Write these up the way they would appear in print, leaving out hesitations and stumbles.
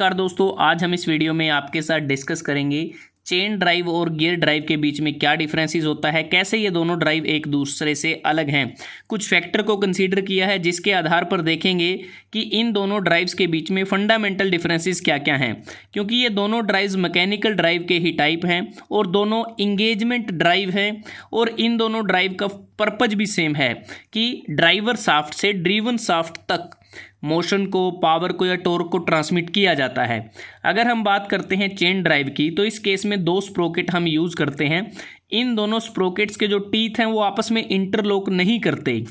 नमस्कार दोस्तों, आज हम इस वीडियो में आपके साथ डिस्कस करेंगे चेन ड्राइव और गियर ड्राइव के बीच में क्या डिफरेंसेस होता है, कैसे ये दोनों ड्राइव एक दूसरे से अलग हैं। कुछ फैक्टर को कंसीडर किया है जिसके आधार पर देखेंगे कि इन दोनों ड्राइव्स के बीच में फंडामेंटल डिफरेंसेस क्या क्या हैं, क्योंकि ये दोनों ड्राइव्स मैकेनिकल ड्राइव के ही टाइप हैं और दोनों इंगेजमेंट ड्राइव हैं और इन दोनों ड्राइव का पर्पज भी सेम है कि ड्राइवर शाफ्ट से ड्रीवन शाफ्ट तक मोशन को, पावर को या टॉर्क को ट्रांसमिट किया जाता है। अगर हम बात करते हैं चेन ड्राइव की, तो इस केस में दो स्प्रोकेट हम यूज़ करते हैं। इन दोनों स्प्रोकेट्स के जो टीथ हैं वो आपस में इंटरलॉक नहीं करते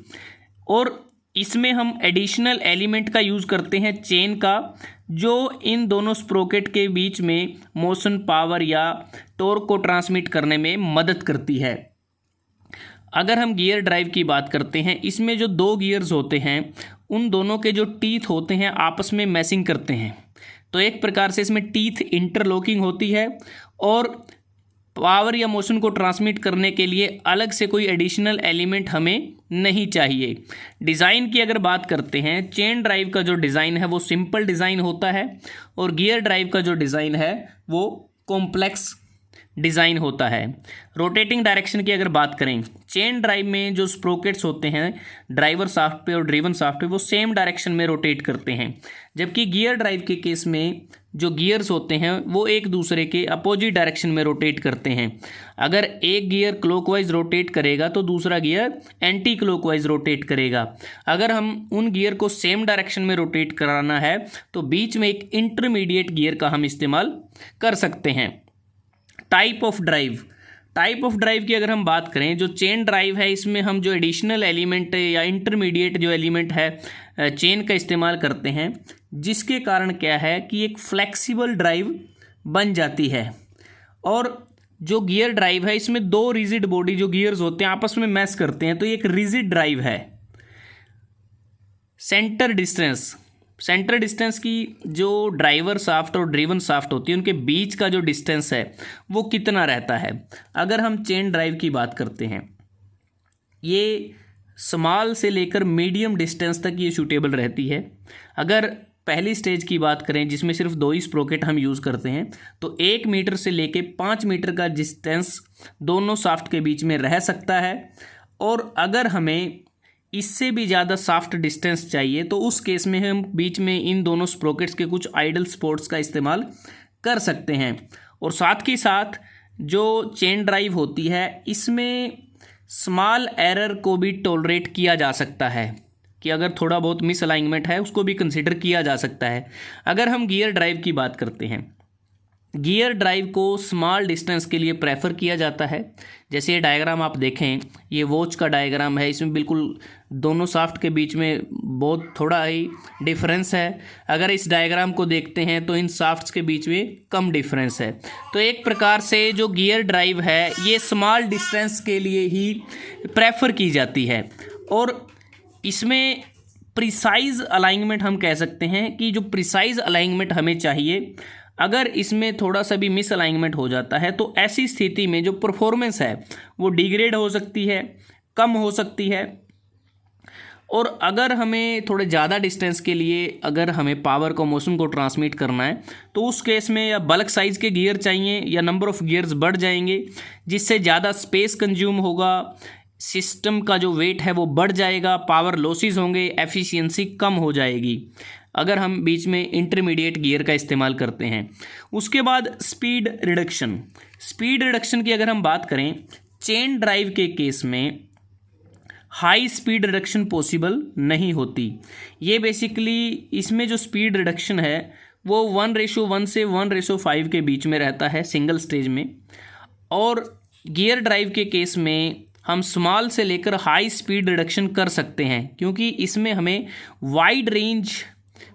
और इसमें हम एडिशनल एलिमेंट का यूज़ करते हैं चेन का, जो इन दोनों स्प्रोकेट के बीच में मोशन, पावर या टॉर्क को ट्रांसमिट करने में मदद करती है। अगर हम गियर ड्राइव की बात करते हैं, इसमें जो दो गियर्स होते हैं उन दोनों के जो टीथ होते हैं आपस में मैसिंग करते हैं, तो एक प्रकार से इसमें टीथ इंटरलॉकिंग होती है और पावर या मोशन को ट्रांसमिट करने के लिए अलग से कोई एडिशनल एलिमेंट हमें नहीं चाहिए। डिज़ाइन की अगर बात करते हैं, चेन ड्राइव का जो डिज़ाइन है वो सिंपल डिज़ाइन होता है और गियर ड्राइव का जो डिज़ाइन है वो कॉम्प्लेक्स डिज़ाइन होता है। रोटेटिंग डायरेक्शन की अगर बात करें, चेन ड्राइव में जो स्प्रोकेट्स होते हैं ड्राइवर शाफ्ट पे और ड्रिवन शाफ्ट पे वो सेम डायरेक्शन में रोटेट करते हैं, जबकि गियर ड्राइव के केस में जो गियर्स होते हैं वो एक दूसरे के अपोजिट डायरेक्शन में रोटेट करते हैं। अगर एक गियर क्लॉकवाइज रोटेट करेगा तो दूसरा गियर एंटी क्लॉकवाइज रोटेट करेगा। अगर हम उन गियर को सेम डायरेक्शन में रोटेट कराना है तो बीच में एक इंटरमीडिएट गियर का हम इस्तेमाल कर सकते हैं। टाइप ऑफ ड्राइव की अगर हम बात करें, जो चेन ड्राइव है इसमें हम जो एडिशनल एलिमेंट या इंटरमीडिएट जो एलिमेंट है चेन का इस्तेमाल करते हैं, जिसके कारण क्या है कि एक फ्लेक्सिबल ड्राइव बन जाती है। और जो गियर ड्राइव है इसमें दो रिजिड बॉडी जो गियर्स होते हैं आपस में मैच करते हैं, तो ये एक रिजिड ड्राइव है। सेंटर डिस्टेंस की जो ड्राइवर शाफ्ट और ड्रिवन शाफ्ट होती है उनके बीच का जो डिस्टेंस है वो कितना रहता है। अगर हम चेन ड्राइव की बात करते हैं, ये स्मॉल से लेकर मीडियम डिस्टेंस तक ये सूटेबल रहती है। अगर पहली स्टेज की बात करें जिसमें सिर्फ दो ही स्प्रोकेट हम यूज़ करते हैं, तो 1 मीटर से लेकर 5 मीटर का डिस्टेंस दोनों शाफ्ट के बीच में रह सकता है। और अगर हमें इससे भी ज़्यादा सॉफ्ट डिस्टेंस चाहिए तो उस केस में हम बीच में इन दोनों स्प्रोकेट्स के कुछ आइडल स्पॉट्स का इस्तेमाल कर सकते हैं। और साथ ही साथ जो चेन ड्राइव होती है इसमें स्मॉल एरर को भी टॉलरेट किया जा सकता है कि अगर थोड़ा बहुत मिस अलाइनमेंट है उसको भी कंसिडर किया जा सकता है। अगर हम गियर ड्राइव की बात करते हैं, गियर ड्राइव को स्मॉल डिस्टेंस के लिए प्रेफर किया जाता है। जैसे ये डायग्राम आप देखें, ये वॉच का डायग्राम है, इसमें बिल्कुल दोनों शाफ्ट के बीच में बहुत थोड़ा ही डिफरेंस है। अगर इस डायग्राम को देखते हैं तो इन शाफ्ट्स के बीच में कम डिफरेंस है। तो एक प्रकार से जो गियर ड्राइव है ये स्मॉल डिस्टेंस के लिए ही प्रेफर की जाती है और इसमें प्रिसाइज अलाइनमेंट हम कह सकते हैं कि जो प्रिसाइज अलाइनमेंट हमें चाहिए, अगर इसमें थोड़ा सा भी मिस अलाइनमेंट हो जाता है तो ऐसी स्थिति में जो परफॉर्मेंस है वो डिग्रेड हो सकती है, कम हो सकती है। और अगर हमें थोड़े ज़्यादा डिस्टेंस के लिए अगर हमें पावर को, मोशन को ट्रांसमिट करना है तो उस केस में या बल्क साइज़ के गियर चाहिए या नंबर ऑफ़ गियर्स बढ़ जाएंगे, जिससे ज़्यादा स्पेस कंज्यूम होगा, सिस्टम का जो वेट है वो बढ़ जाएगा, पावर लॉसेस होंगे, एफिशिएंसी कम हो जाएगी अगर हम बीच में इंटरमीडिएट गियर का इस्तेमाल करते हैं। उसके बाद स्पीड रिडक्शन की अगर हम बात करें, चेन ड्राइव के केस में हाई स्पीड रिडक्शन पॉसिबल नहीं होती। ये बेसिकली इसमें जो स्पीड रिडक्शन है वो 1:1 से 1:5 के बीच में रहता है सिंगल स्टेज में। और गियर ड्राइव के केस में हम स्मॉल से लेकर हाई स्पीड रिडक्शन कर सकते हैं, क्योंकि इसमें हमें वाइड रेंज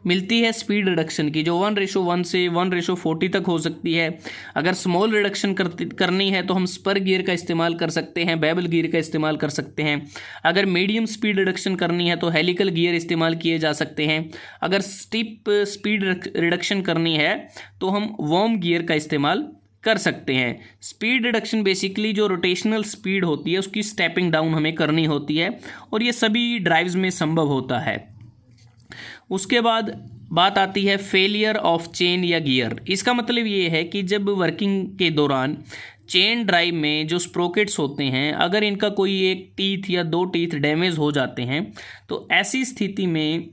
मिलती है स्पीड रिडक्शन की, जो 1:1 से 1:40 तक हो सकती है। अगर स्मॉल रिडक्शन करनी है तो हम स्पर गियर का इस्तेमाल कर सकते हैं, बेबल गियर का इस्तेमाल कर सकते हैं। अगर मीडियम स्पीड रिडक्शन करनी है तो हेलिकल गियर इस्तेमाल किए जा सकते हैं। अगर स्टीप स्पीड रिडक्शन करनी है तो हम वर्म गियर का इस्तेमाल कर सकते हैं। स्पीड रिडक्शन बेसिकली जो रोटेशनल स्पीड होती है उसकी स्टेपिंग डाउन हमें करनी होती है और ये सभी ड्राइव्स में संभव होता है। उसके बाद बात आती है फेलियर ऑफ चेन या गियर। इसका मतलब ये है कि जब वर्किंग के दौरान चेन ड्राइव में जो स्प्रोकेट्स होते हैं, अगर इनका कोई एक टीथ या दो टीथ डैमेज हो जाते हैं तो ऐसी स्थिति में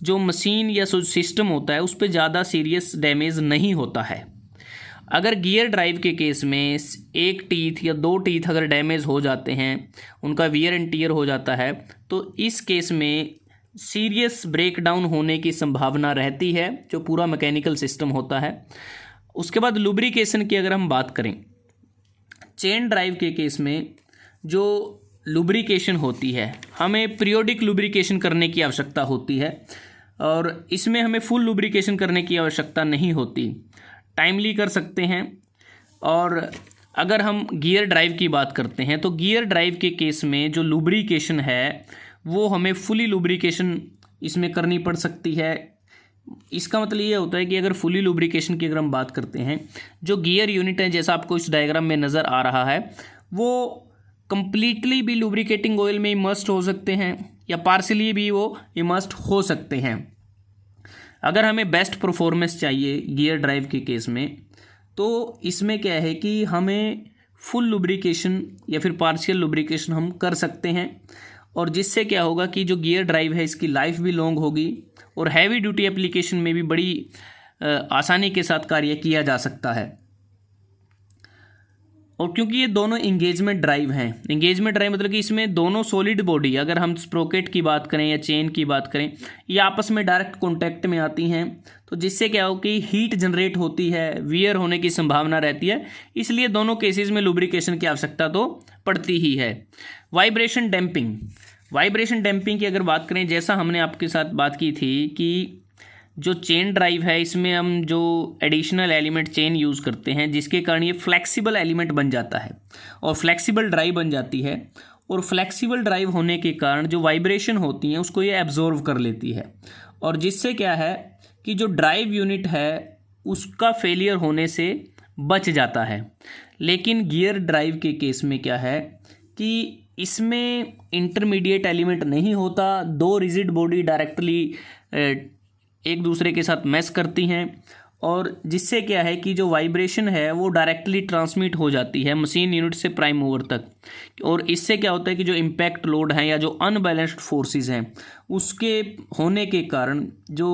जो मशीन या सिस्टम होता है उस पर ज़्यादा सीरियस डैमेज नहीं होता है। अगर गियर ड्राइव के केस में एक टीथ या दो टीथ अगर डैमेज हो जाते हैं, उनका वियर एंड टियर हो जाता है, तो इस केस में सीरियस ब्रेकडाउन होने की संभावना रहती है जो पूरा मैकेनिकल सिस्टम होता है। उसके बाद लुब्रिकेशन की अगर हम बात करें, चेन ड्राइव के केस में जो लुब्रिकेशन होती है, हमें पीरियोडिक लुब्रिकेशन करने की आवश्यकता होती है और इसमें हमें फुल लुब्रिकेशन करने की आवश्यकता नहीं होती, टाइमली कर सकते हैं। और अगर हम गियर ड्राइव की बात करते हैं तो गियर ड्राइव के केस में जो लुब्रिकेशन है वो हमें फुली लुब्रिकेशन इसमें करनी पड़ सकती है। इसका मतलब ये होता है कि अगर फुली लुब्रिकेशन की अगर हम बात करते हैं, जो गियर यूनिट है जैसा आपको इस डायग्राम में नज़र आ रहा है, वो कंप्लीटली भी लुब्रिकेटिंग ऑयल में इमर्स्ड हो सकते हैं या पार्शियली भी वो इमर्स्ड हो सकते हैं। अगर हमें बेस्ट परफॉर्मेंस चाहिए गियर ड्राइव के केस में, तो इसमें क्या है कि हमें फुल लुब्रिकेशन या फिर पार्शियल लुब्रिकेशन हम कर सकते हैं, और जिससे क्या होगा कि जो गियर ड्राइव है इसकी लाइफ भी लॉन्ग होगी और हैवी ड्यूटी एप्लीकेशन में भी बड़ी आसानी के साथ कार्य किया जा सकता है। और क्योंकि ये दोनों इंगेजमेंट ड्राइव हैं, इंगेजमेंट ड्राइव मतलब कि इसमें दोनों सॉलिड बॉडी, अगर हम स्प्रोकेट की बात करें या चेन की बात करें, ये आपस में डायरेक्ट कॉन्टैक्ट में आती हैं, तो जिससे क्या हो कि हीट जनरेट होती है, वियर होने की संभावना रहती है, इसलिए दोनों केसेस में लुब्रिकेशन की आवश्यकता तो पड़ती ही है। वाइब्रेशन डैम्पिंग, वाइब्रेशन डैम्पिंग की अगर बात करें, जैसा हमने आपके साथ बात की थी कि जो चेन ड्राइव है इसमें हम जो एडिशनल एलिमेंट चेन यूज़ करते हैं जिसके कारण ये फ्लेक्सिबल एलिमेंट बन जाता है और फ्लेक्सिबल ड्राइव बन जाती है, और फ्लेक्सिबल ड्राइव होने के कारण जो वाइब्रेशन होती हैं उसको ये एब्जॉर्व कर लेती है, और जिससे क्या है कि जो ड्राइव यूनिट है उसका फेलियर होने से बच जाता है। लेकिन गियर ड्राइव के केस में क्या है कि इसमें इंटरमीडिएट एलिमेंट नहीं होता, दो रिजिड बॉडी डायरेक्टली एक दूसरे के साथ मैच करती हैं, और जिससे क्या है कि जो वाइब्रेशन है वो डायरेक्टली ट्रांसमिट हो जाती है मशीन यूनिट से प्राइम मूवर तक, और इससे क्या होता है कि जो इम्पैक्ट लोड है या जो अनबैलेंस्ड फोर्सेस हैं उसके होने के कारण जो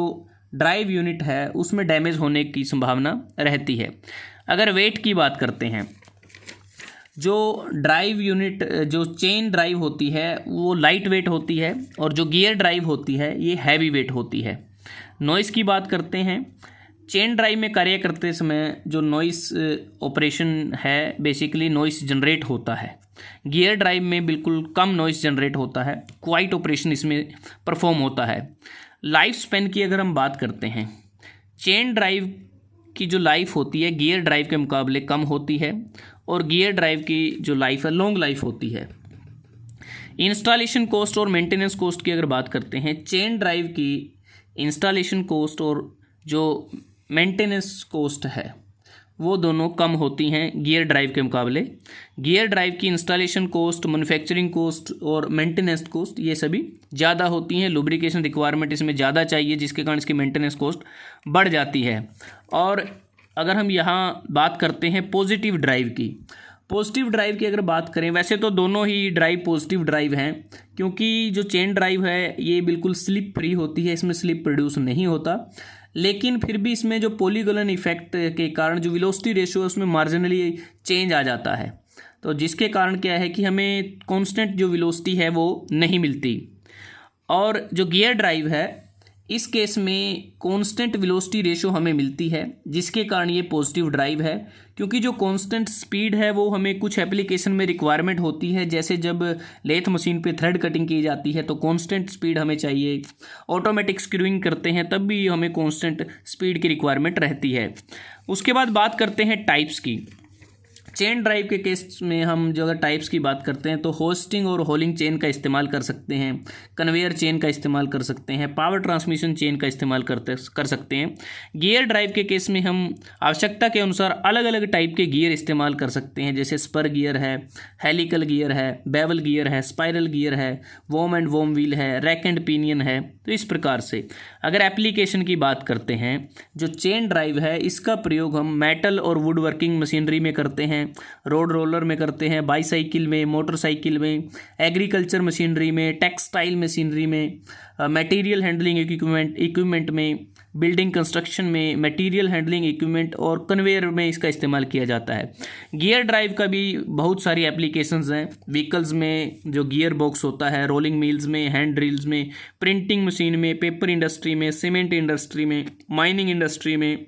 ड्राइव यूनिट है उसमें डैमेज होने की संभावना रहती है। अगर वेट की बात करते हैं, जो ड्राइव यूनिट जो चेन ड्राइव होती है वो लाइट वेट होती है और जो गियर ड्राइव होती है ये हैवी वेट होती है। नॉइस की बात करते हैं, चेन ड्राइव में कार्य करते समय जो नॉइस ऑपरेशन है बेसिकली नॉइस जनरेट होता है, गियर ड्राइव में बिल्कुल कम नॉइस जनरेट होता है, क्वाइट ऑपरेशन इसमें परफॉर्म होता है। लाइफ स्पेन की अगर हम बात करते हैं, चेन ड्राइव की जो लाइफ होती है गियर ड्राइव के मुकाबले कम होती है और गियर ड्राइव की जो लाइफ है लॉन्ग लाइफ होती है। इंस्टॉलेशन कॉस्ट और मेंटेनेंस कॉस्ट की अगर बात करते हैं, चेन ड्राइव की इंस्टॉलेशन कॉस्ट और जो मेंटेनेंस कॉस्ट है वो दोनों कम होती हैं गियर ड्राइव के मुकाबले। गियर ड्राइव की इंस्टॉलेशन कॉस्ट, मैन्युफैक्चरिंग कॉस्ट और मेंटेनेंस कॉस्ट ये सभी ज़्यादा होती हैं, लुब्रिकेशन रिक्वायरमेंट इसमें ज़्यादा चाहिए जिसके कारण इसकी मेंटेनेंस कॉस्ट बढ़ जाती है। और अगर हम यहाँ बात करते हैं पॉजिटिव ड्राइव की, पॉजिटिव ड्राइव की अगर बात करें, वैसे तो दोनों ही ड्राइव पॉजिटिव ड्राइव हैं क्योंकि जो चेन ड्राइव है ये बिल्कुल स्लिप फ्री होती है, इसमें स्लिप प्रोड्यूस नहीं होता, लेकिन फिर भी इसमें जो पॉलीगोलन इफेक्ट के कारण जो वेलोसिटी रेशियो है उसमें मार्जिनली चेंज आ जाता है, तो जिसके कारण क्या है कि हमें कांस्टेंट जो वेलोसिटी है वो नहीं मिलती। और जो गियर ड्राइव है इस केस में कांस्टेंट वेलोसिटी रेशियो हमें मिलती है जिसके कारण ये पॉजिटिव ड्राइव है, क्योंकि जो कांस्टेंट स्पीड है वो हमें कुछ एप्लीकेशन में रिक्वायरमेंट होती है, जैसे जब लेथ मशीन पे थ्रेड कटिंग की जाती है तो कांस्टेंट स्पीड हमें चाहिए, ऑटोमेटिक स्क्रूइंग करते हैं तब भी हमें कांस्टेंट स्पीड की रिक्वायरमेंट रहती है। उसके बाद बात करते हैं टाइप्स की। चेन ड्राइव के केस में हम जो अगर टाइप्स की बात करते हैं तो होस्टिंग और होलिंग चेन का इस्तेमाल कर सकते हैं, कन्वेयर चेन का इस्तेमाल कर सकते हैं, पावर ट्रांसमिशन चेन का इस्तेमाल कर सकते हैं। गियर ड्राइव के केस में हम आवश्यकता के अनुसार अलग अलग टाइप के गियर इस्तेमाल कर सकते हैं, जैसे स्पर गियर है, हेलिकल गियर है, बेवल गियर है, स्पाइरल गियर है, वोम एंड वोम व्हील है, रैक एंड पिनियन है। तो इस प्रकार से अगर एप्लीकेशन की बात करते हैं, जो चेन ड्राइव है इसका प्रयोग हम मेटल और वुड वर्किंग मशीनरी में करते हैं, रोड रोलर में करते हैं, बाईसाइकिल में, मोटरसाइकिल में, एग्रीकल्चर मशीनरी में, टेक्सटाइल मशीनरी में, मटेरियल हैंडलिंग इक्विपमेंट में, बिल्डिंग कंस्ट्रक्शन में, मटेरियल हैंडलिंग इक्विपमेंट और कन्वेयर में इसका इस्तेमाल किया जाता है। गियर ड्राइव का भी बहुत सारी एप्लीकेशंस हैं, व्हीकल्स में जो गियर बॉक्स होता है, रोलिंग मिल्स में, हैंड ड्रिल्स में, प्रिंटिंग मशीन में, पेपर इंडस्ट्री में, सीमेंट इंडस्ट्री में, माइनिंग इंडस्ट्री में,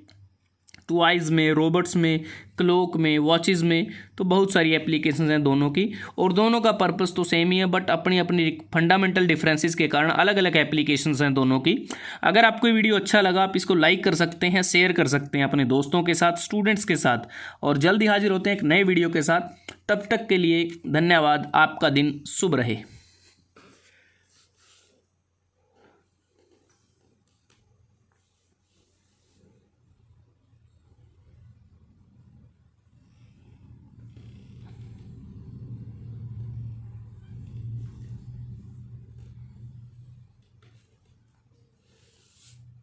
टॉयज में, रोबोट्स में, क्लॉक में, वॉचेस में। तो बहुत सारी एप्लीकेशंस हैं दोनों की, और दोनों का पर्पस तो सेम ही है, बट अपनी अपनी फंडामेंटल डिफरेंसेस के कारण अलग अलग एप्लीकेशंस हैं दोनों की। अगर आपको ये वीडियो अच्छा लगा आप इसको लाइक कर सकते हैं, शेयर कर सकते हैं अपने दोस्तों के साथ, स्टूडेंट्स के साथ, और जल्दी हाजिर होते हैं एक नए वीडियो के साथ। तब तक के लिए धन्यवाद। आपका दिन शुभ रहे।